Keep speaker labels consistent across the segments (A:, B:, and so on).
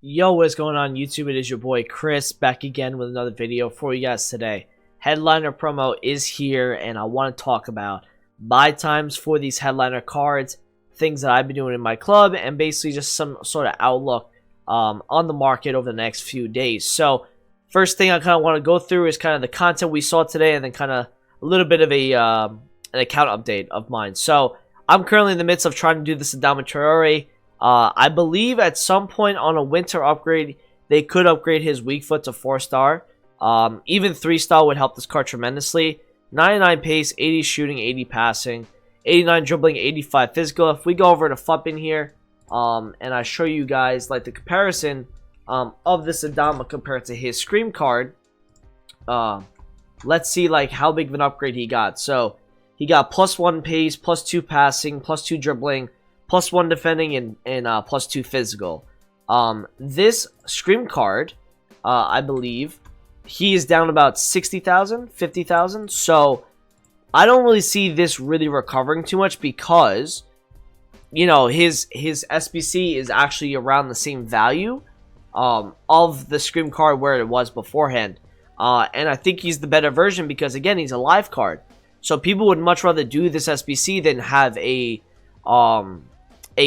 A: Yo, what's going on YouTube? It is your boy Chris back again with another video for you guys today. Headliner promo is here and I want to talk about buy times for these headliner cards, things that I've been doing in my club, and basically just some sort of outlook on the market over the next few days. So first thing I kind of want to go through is kind of the content we saw today and then kind of a little bit of a an account update of mine. So I'm currently in the midst of trying to do this Adama Traore. I believe at some point on a winter upgrade, they could upgrade his weak foot to 4-star. Even 3-star would help this card tremendously. 99 pace, 80 shooting, 80 passing, 89 dribbling, 85 physical. If we go over to FUP in here, and I show you guys like the comparison of this Adama compared to his Scream card, let's see like how big of an upgrade he got. So he got +1 pace, +2 passing, +2 dribbling, +1 defending, and +2 physical. This Scream card, I believe, he is down about 60,000, 50,000. So I don't really see this really recovering too much because, you know, his SBC is actually around the same value of the Scream card where it was beforehand. And I think he's the better version because, again, he's a live card. So people would much rather do this SBC than have a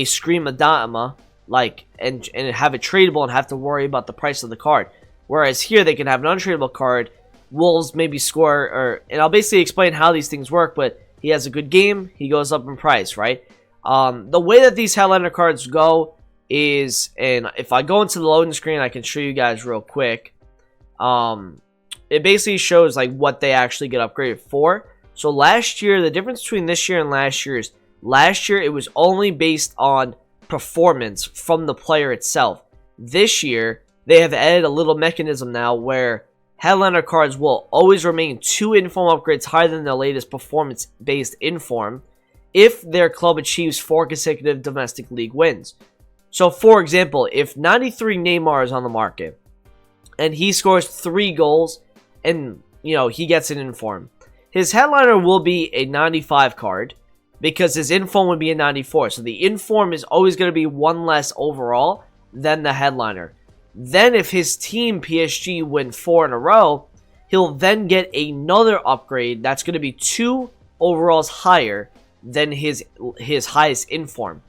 A: Scream Adama, like, and have it tradable and have to worry about the price of the card. Whereas here they can have an untradeable card. Wolves maybe score, and I'll basically explain how these things work, but he has a good game, he goes up in price, right? The way that these headliner cards go is, and if I go into the loading screen, I can show you guys real quick. It basically shows like what they actually get upgraded for. So last year, the difference between this year and last year is, last year, it was only based on performance from the player itself. This year, they have added a little mechanism now where headliner cards will always remain 2 inform upgrades higher than their latest performance-based inform if their club achieves 4 consecutive domestic league wins. So, for example, if 93 Neymar is on the market and he scores 3 goals and, you know, he gets an inform, his headliner will be a 95 card, because his inform would be a 94. So the inform is always going to be 1 less overall than the headliner. Then if his team PSG win 4 in a row, he'll then get another upgrade that's going to be 2 overalls higher than his highest inform.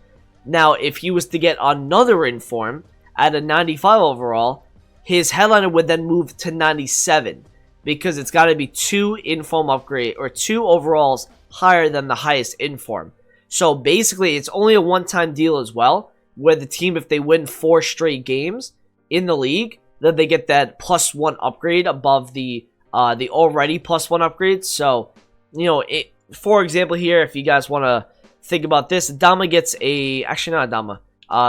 A: Now if he was to get another inform at a 95 overall, his headliner would then move to 97. Because it's got to be 2 inform upgrade or 2 overalls higher than the highest inform. So basically, it's only a one-time deal as well, where the team, if they win 4 straight games in the league, then they get that +1 upgrade above the already +1 upgrade. So, you know, for example here, if you guys want to think about this, Adama gets actually not Adama.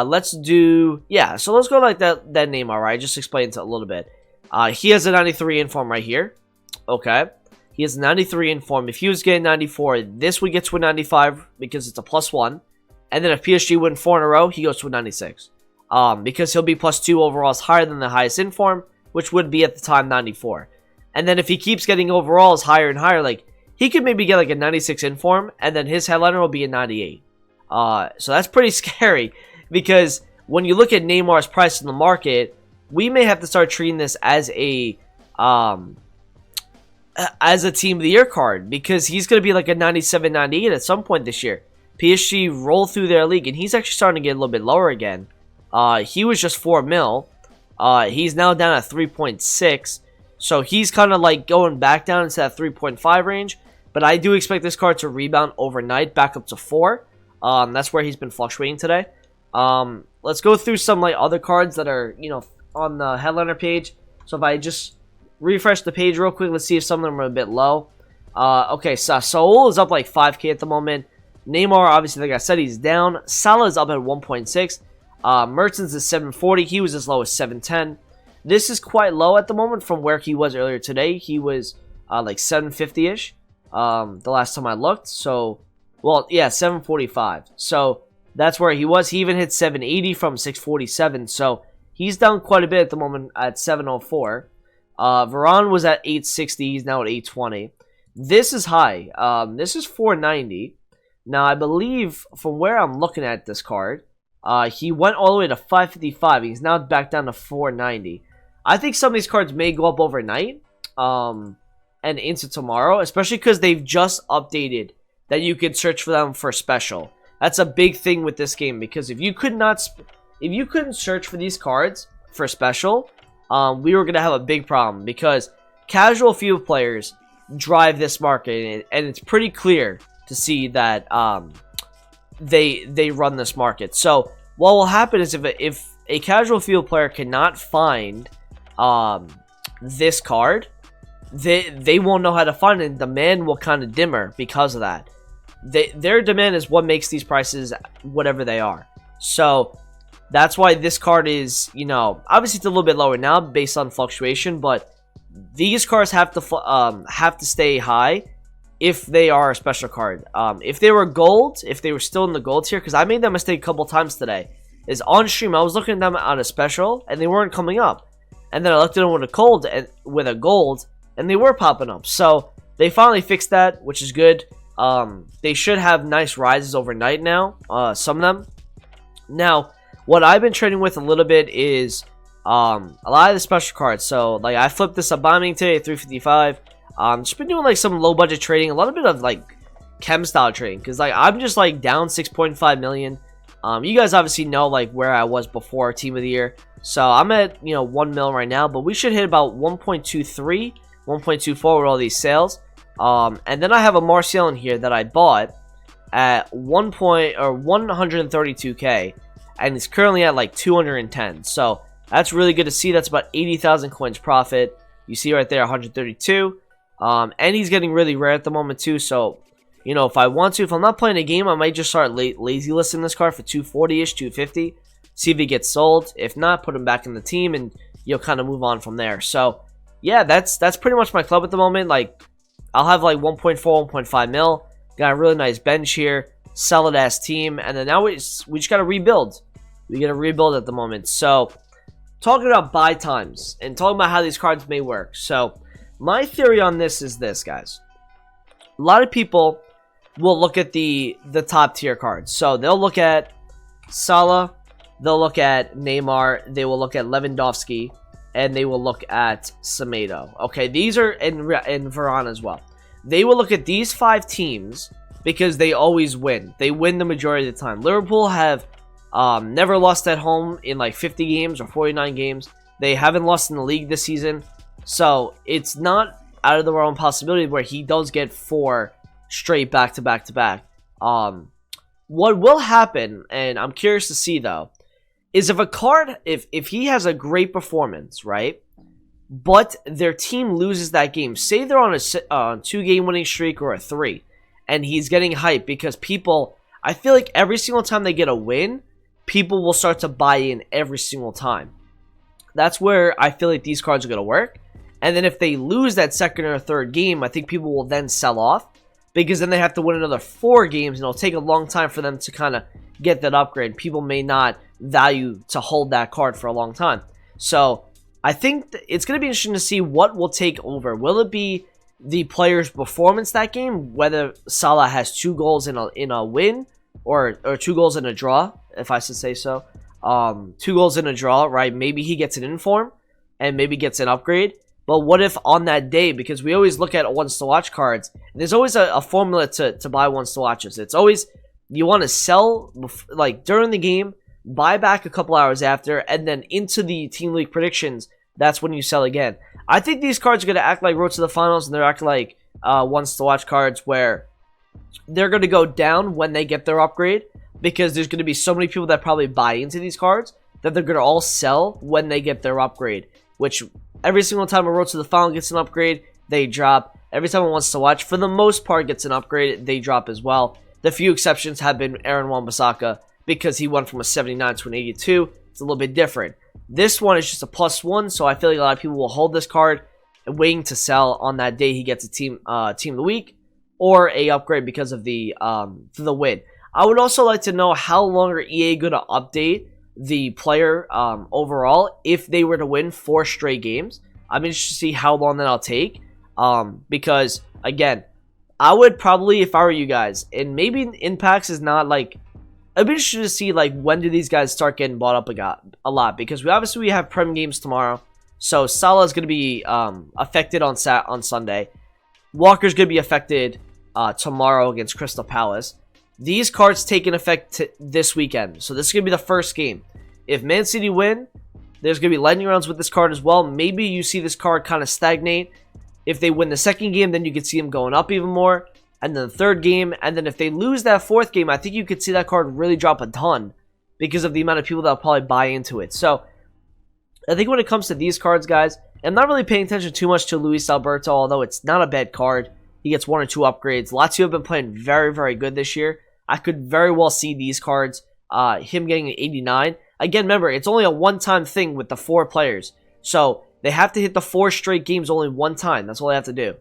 A: Let's do, yeah, so let's go like that Neymar, right? Just explain it a little bit. He has a 93 inform right here. Okay. He has a 93 inform. If he was getting 94, this would get to a 95 because it's a +1. And then if PSG win 4 in a row, he goes to a 96. Because he'll be +2 overalls higher than the highest inform, which would be at the time 94. And then if he keeps getting overalls higher and higher, like, he could maybe get like a 96 inform, and then his headliner will be a 98. So that's pretty scary because when you look at Neymar's price in the market, we may have to start treating this as a team of the year card because he's going to be like a 97, 98 at some point this year. PSG roll through their league and he's actually starting to get a little bit lower again. He was just 4 mil. He's now down at 3.6. So he's kind of like going back down into that 3.5 range. But I do expect this card to rebound overnight back up to 4. That's where he's been fluctuating today. Let's go through some like other cards that are, you know, on the headliner page. So if I just refresh the page real quick, let's see if some of them are a bit low. Okay, so Saul is up like 5k at the moment. Neymar, obviously, like I said, he's down. Salah is up at 1.6. Mertens is 740. He was as low as 710. This is quite low at the moment from where he was earlier today. He was like 750-ish the last time I looked. So, well, yeah, 745. So that's where he was. He even hit 780 from 647. So he's down quite a bit at the moment at 704. Varane was at 860. He's now at 820. This is high. This is 490. Now, I believe from where I'm looking at this card, He went all the way to 555. He's now back down to 490. I think some of these cards may go up overnight and into tomorrow, especially because they've just updated that you can search for them for special. That's a big thing with this game, because if you couldn't search for these cards for special, we were gonna have a big problem, because casual field players drive this market, and it's pretty clear to see that they run this market. So what will happen is if a casual field player cannot find this card, they won't know how to find it. Demand will kind of dimmer because of that. Their demand is what makes these prices whatever they are. So that's why this card is, you know, obviously it's a little bit lower now based on fluctuation, but these cards have to stay high if they are a special card. If they were gold, if they were still in the gold tier, because I made that mistake a couple times today, is on stream I was looking at them on a special and they weren't coming up, and then I looked at them with a gold and they were popping up. So they finally fixed that, which is good. They should have nice rises overnight now, some of them. Now, what I've been trading with a little bit is a lot of the special cards. So, like, I flipped this Abounding today at 355. Just been doing, like, some low-budget trading, a little bit of, like, chem-style trading, because, like, I'm just, like, down 6.5 million. You guys obviously know, like, where I was before Team of the Year. So, I'm at, you know, 1 mil right now, but we should hit about 1.23, 1.24 with all these sales. And then I have a Martial in here that I bought at 132k, and it's currently at like 210. So that's really good to see. That's about 80,000 coins profit. You see right there, 132. And he's getting really rare at the moment too. So, you know, if I want to, if I'm not playing a game, I might just start lazy listing this card for 240-ish, 250. See if he gets sold. If not, put him back in the team, and you'll kind of move on from there. So yeah, that's pretty much my club at the moment. Like, I'll have like 1.4, 1.5 mil. Got a really nice bench here. Solid ass team. And then now we just got to rebuild. We got to rebuild at the moment. So, talking about buy times and talking about how these cards may work. So, my theory on this is this, guys. A lot of people will look at the top tier cards. So, they'll look at Salah. They'll look at Neymar. They will look at Lewandowski. And they will look at Semedo. Okay, these are in Varane as well. They will look at these 5 teams because they always win. They win the majority of the time. Liverpool have never lost at home in like 50 games or 49 games. They haven't lost in the league this season. So it's not out of the realm possibility where he does get 4 straight back-to-back-to-back. What will happen, and I'm curious to see though, is if a card, if he has a great performance, right, but their team loses that game, say they're on a 2-game winning streak or a 3, and he's getting hyped because people, I feel like every single time they get a win, people will start to buy in every single time. That's where I feel like these cards are going to work. And then if they lose that second or third game, I think people will then sell off, because then they have to win another 4 games, and it'll take a long time for them to kind of get that upgrade. People may not value to hold that card for a long time. So I think it's going to be interesting to see what will take over. Will it be the player's performance that game, whether Salah has 2 goals in a win or 2 goals in a draw, if I should say so. 2 goals in a draw, right? Maybe he gets an inform and maybe gets an upgrade. But what if on that day, because we always look at ones to watch cards, and there's always a formula to buy ones to watches. It's always, you want to sell like during the game, buy back a couple hours after, and then into the Team League predictions, that's when you sell again. I think these cards are going to act like Road to the Finals, and they're acting like ones to watch cards where they're going to go down when they get their upgrade, because there's going to be so many people that probably buy into these cards that they're going to all sell when they get their upgrade, which every single time a Road to the Final gets an upgrade, they drop. Every time it wants to watch, for the most part, gets an upgrade, they drop as well. The few exceptions have been Aaron Wan-Bissaka, because he went from a 79 to an 82. It's a little bit different. This one is just a +1, so I feel like a lot of people will hold this card and waiting to sell on that day he gets a team of the week or a upgrade because of the win. I would also like to know how long are EA going to update the player overall if they were to win 4 straight games. I'm interested to see how long that'll take, because again, I would probably, if I were you guys, and maybe Impacts is not like I'd be interested to see like when do these guys start getting bought up a lot, because we have Prem games tomorrow, so Salah is going to be affected on Sunday. Walker's going to be affected tomorrow against Crystal Palace. These cards take in effect this weekend, so this is going to be the first game. If Man City win, there's going to be lightning rounds with this card as well. Maybe you see this card kind of stagnate. If they win the second game, then you could see them going up even more. And then the third game, and then if they lose that fourth game, I think you could see that card really drop a ton because of the amount of people that will probably buy into it. So, I think when it comes to these cards, guys, I'm not really paying attention too much to Luis Alberto, although it's not a bad card. He gets 1 or 2 upgrades. Lazio have been playing very, very good this year. I could very well see these cards, him getting an 89. Again, remember, it's only a one-time thing with the 4 players. So, they have to hit the 4 straight games only one time. That's all they have to do.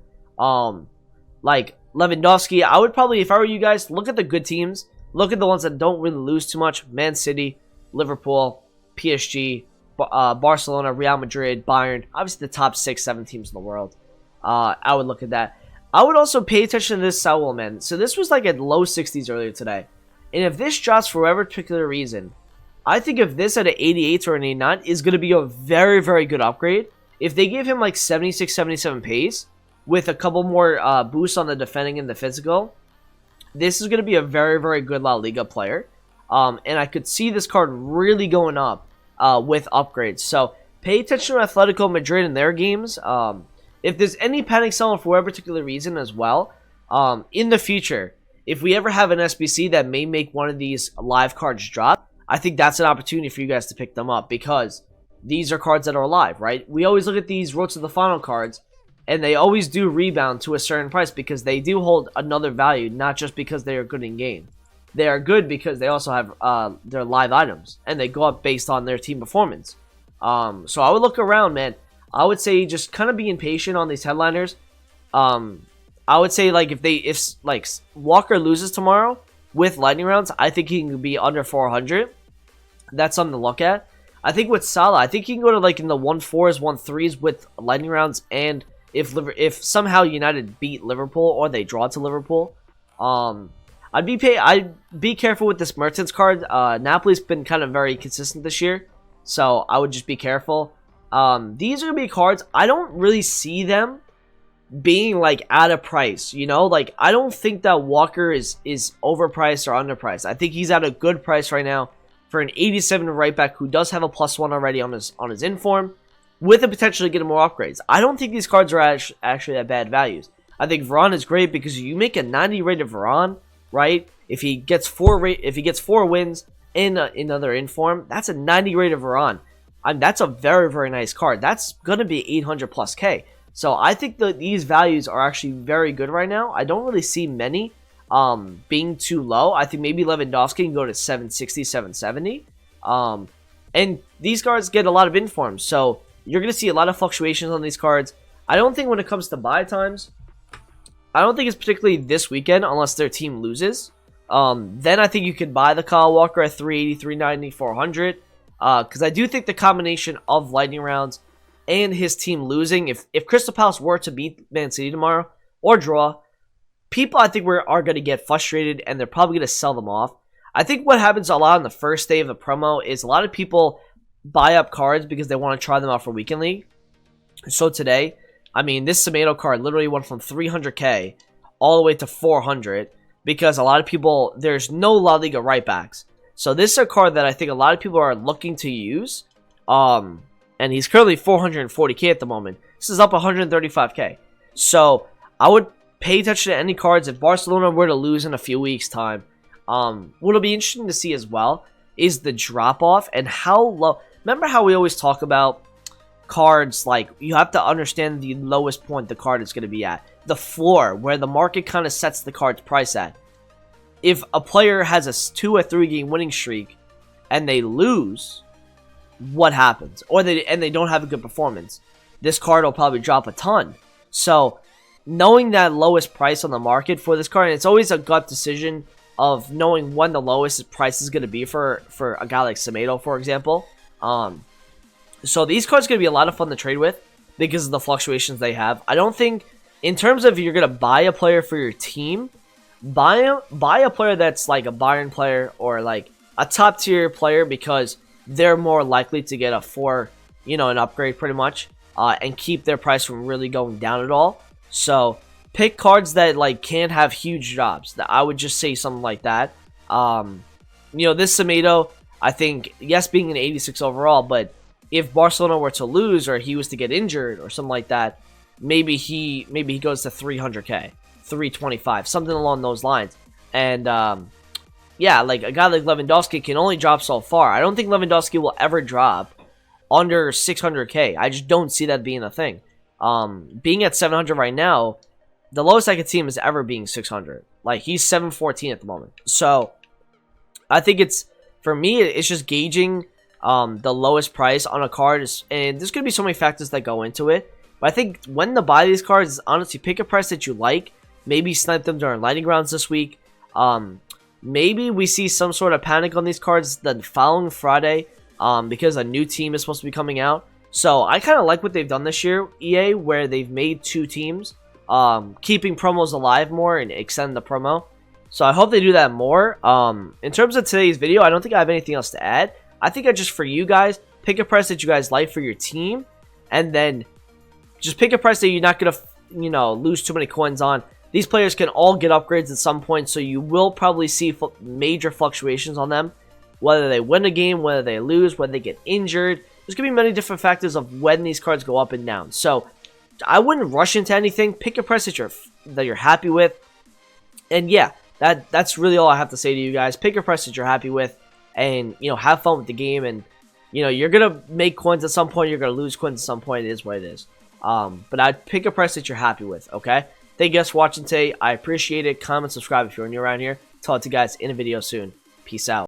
A: Like Lewandowski, I would probably, if I were you guys, look at the good teams. Look at the ones that don't really lose too much. Man City, Liverpool, PSG, Barcelona, Real Madrid, Bayern. Obviously the top 6, 7 teams in the world. I would look at that. I would also pay attention to this Saul, man. So this was like at low 60s earlier today. And if this drops for whatever particular reason, I think if this at an 88 or an 89 is going to be a very, very good upgrade. If they give him like 76, 77 pace, with a couple more boosts on the defending and the physical, this is going to be a very, very good La Liga player. And I could see this card really going up with upgrades. So pay attention to Atletico Madrid in their games. If there's any panic selling for whatever particular reason as well, in the future, if we ever have an SBC that may make one of these live cards drop, I think that's an opportunity for you guys to pick them up, because these are cards that are alive, right? We always look at these Road to the Final cards, and they always do rebound to a certain price because they do hold another value, not just because they are good in game. They are good because they also have their live items, and they go up based on their team performance. So I would look around, man. I would say just kind of being patient on these headliners. I would say like if Walker loses tomorrow with lightning rounds, I think he can be under 400. That's something to look at. I think with Salah, I think he can go to like in the 1-4s, 1-3s with lightning rounds, and if somehow United beat Liverpool or they draw to Liverpool, I'd be careful with this Mertens card. Napoli's been kind of very consistent this year, so I would just be careful. These are gonna be cards I don't really see them being like at a price, you know, like I don't think that Walker is overpriced or underpriced. I think he's at a good price right now for an 87 right back who does have a +1 already on his inform, with the potential to get more upgrades. I don't think these cards are actually at bad values. I think Varane is great because you make a 90 rated Varane, right? If he gets 4 wins in another inform, that's a 90 rated Varane. That's a very, very nice card. That's gonna be 800 plus K. So I think that these values are actually very good right now. I don't really see many being too low. I think maybe Lewandowski can go to 760, 770. And these cards get a lot of informs, so you're going to see a lot of fluctuations on these cards. I don't think when it comes to buy times, I don't think it's particularly this weekend unless their team loses. Then I think you could buy the Kyle Walker at 380, 390, 400. Because I do think the combination of lightning rounds and his team losing, if Crystal Palace were to beat Man City tomorrow or draw, people I think are going to get frustrated and they're probably going to sell them off. I think what happens a lot on the first day of the promo is a lot of people buy up cards because they want to try them out for Weekend League. So today, I mean, this Semedo card literally went from 300k all the way to 400 because a lot of people, there's no La Liga right backs. So this is a card that I think a lot of people are looking to use. And he's currently 440k at the moment. This is up 135k. So I would pay attention to any cards if Barcelona were to lose in a few weeks' time. What'll be interesting to see as well is the drop-off and how low. Remember how we always talk about cards, like you have to understand the lowest point the card is going to be at. The floor, where the market kind of sets the card's price at. If a player has a 2 or 3 game winning streak and they lose, what happens? Or they don't have a good performance. This card will probably drop a ton. So, knowing that lowest price on the market for this card, and it's always a gut decision of knowing when the lowest price is going to be for a guy like Semedo, for example. So these cards are going to be a lot of fun to trade with because of the fluctuations they have. I don't think, in terms of you're going to buy a player for your team, buy a player that's like a Bayern player or like a top tier player, because they're more likely to get an upgrade pretty much, and keep their price from really going down at all. So pick cards that like can't have huge drops. That I would just say something like that. This Semedo, I think, yes, being an 86 overall, but if Barcelona were to lose or he was to get injured or something like that, maybe he goes to 300k, 325, something along those lines. And yeah, like a guy like Lewandowski can only drop so far. I don't think Lewandowski will ever drop under 600k. I just don't see that being a thing. Being at 700 right now, the lowest I could see him is ever being 600. Like, he's 714 at the moment. So I think for me, it's just gauging the lowest price on a card, and there's gonna be so many factors that go into it. But I think when to buy these cards, honestly, pick a price that you like. Maybe snipe them during lightning rounds this week. Maybe we see some sort of panic on these cards the following Friday, because a new team is supposed to be coming out. So I kind of like what they've done this year, EA, where they've made 2 teams, keeping promos alive more and extend the promo. So I hope they do that more. In terms of today's video, I don't think I have anything else to add. I think just for you guys, pick a price that you guys like for your team, and then just pick a price that you're not going to, lose too many coins on. These players can all get upgrades at some point, so you will probably see major fluctuations on them. Whether they win a game, whether they lose, whether they get injured. There's going to be many different factors of when these cards go up and down. So I wouldn't rush into anything. Pick a price that you're happy with. And yeah, that's really all I have to say to you guys. Pick a price that you're happy with, and have fun with the game. And you're going to make coins at some point, you're going to lose coins at some point. It is what it is. But I'd pick a price that you're happy with, okay? Thank you guys for watching today. I appreciate it. Comment, subscribe if you're new around here. Talk to you guys in a video soon. Peace out.